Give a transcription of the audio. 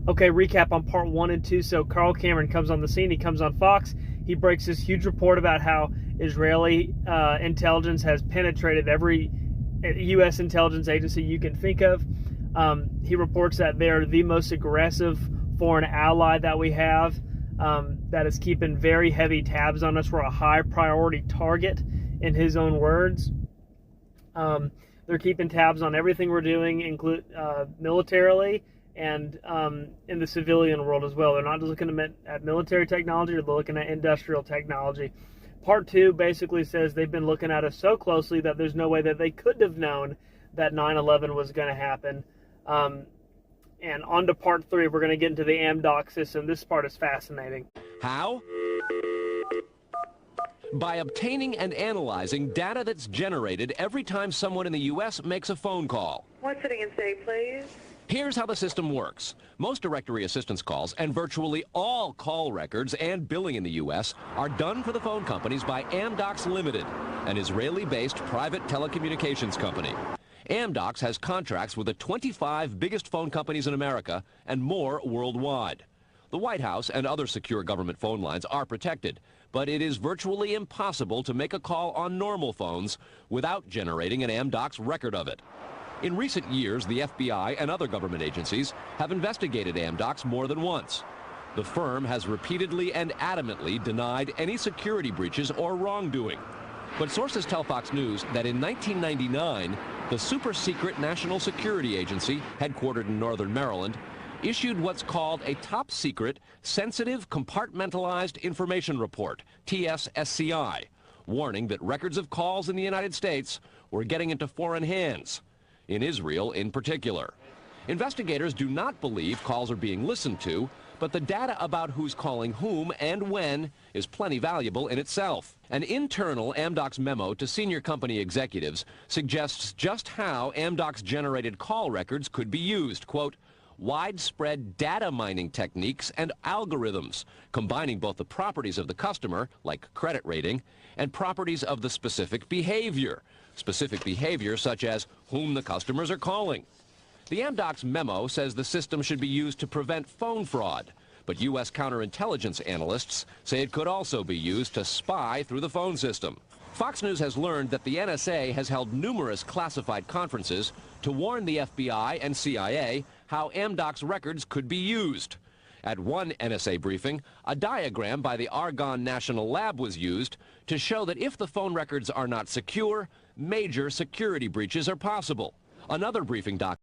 Okay, recap on part 1 and 2. So Carl Cameron comes on the scene. He comes on Fox. He breaks this huge report about how Israeli intelligence has penetrated every U.S. intelligence agency you can think of. He reports that they're the most aggressive foreign ally that we have, that is keeping very heavy tabs on us. We're a high priority target, in his own words. They're keeping tabs on everything we're doing, militarily, and in the civilian world as well. They're not just looking at military technology, they're looking at industrial technology. Part 2 basically says they've been looking at us so closely that there's no way that they could have known that 9/11 was going to happen. And on to part 3, we're going to get into the Amdocs system. This part is fascinating. How? By obtaining and analyzing data that's generated every time someone in the U.S. makes a phone call. One sitting in stay, please. Here's how the system works. Most directory assistance calls and virtually all call records and billing in the U.S. are done for the phone companies by Amdocs Limited, an Israeli-based private telecommunications company. Amdocs has contracts with the 25 biggest phone companies in America and more worldwide. The White House and other secure government phone lines are protected, but it is virtually impossible to make a call on normal phones without generating an Amdocs record of it. In recent years, the FBI and other government agencies have investigated Amdocs more than once. The firm has repeatedly and adamantly denied any security breaches or wrongdoing. But sources tell Fox News that in 1999, the super-secret National Security Agency, headquartered in northern Maryland, issued what's called a top-secret, sensitive, compartmentalized information report, TSSCI, warning that records of calls in the United States were getting into foreign hands, in Israel in particular. Investigators do not believe calls are being listened to, but the data about who's calling whom and when is plenty valuable in itself. An internal Amdocs memo to senior company executives suggests just how Amdocs generated call records could be used. Quote, widespread data mining techniques and algorithms, combining both the properties of the customer, like credit rating, and properties of the specific behavior such as whom the customers are calling. The Amdocs memo says the system should be used to prevent phone fraud, but U.S. counterintelligence analysts say it could also be used to spy through the phone system. Fox News has learned that the NSA has held numerous classified conferences to warn the FBI and CIA how Amdocs records could be used. At one NSA briefing, a diagram by the Argonne National Lab was used to show that if the phone records are not secure, major security breaches are possible. Another briefing document